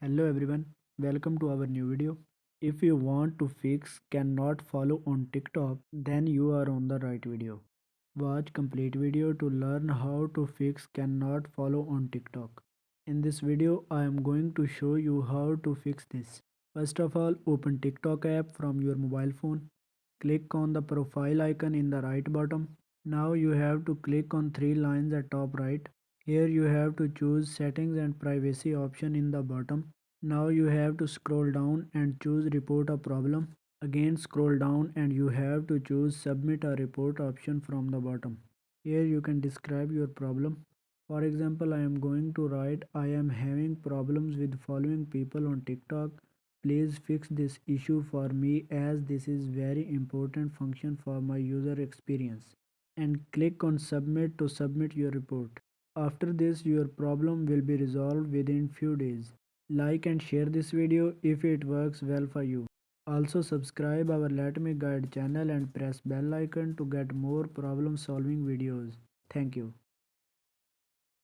Hello everyone, welcome to our new video. If you want to fix cannot follow on TikTok, then you are on the right video. Watch complete video to learn how to fix cannot follow on TikTok. In this video, I am going to show you how to fix this. First of all, open TikTok app from your mobile phone. Click on the profile icon in the right bottom. Now you have to click on three lines at top right. Here you have to choose settings and privacy option in the bottom. Now you have to scroll down and choose report a problem. Again scroll down and you have to choose submit a report option from the bottom. Here you can describe your problem. For example, I am going to write I am having problems with following people on TikTok. Please fix this issue for me as this is very important function for my user experience. And click on submit to submit your report. After this your problem will be resolved within few days. Like and share this video if it works well for you. Also subscribe our Let Me Guide channel and press bell icon to get more problem solving videos. Thank you.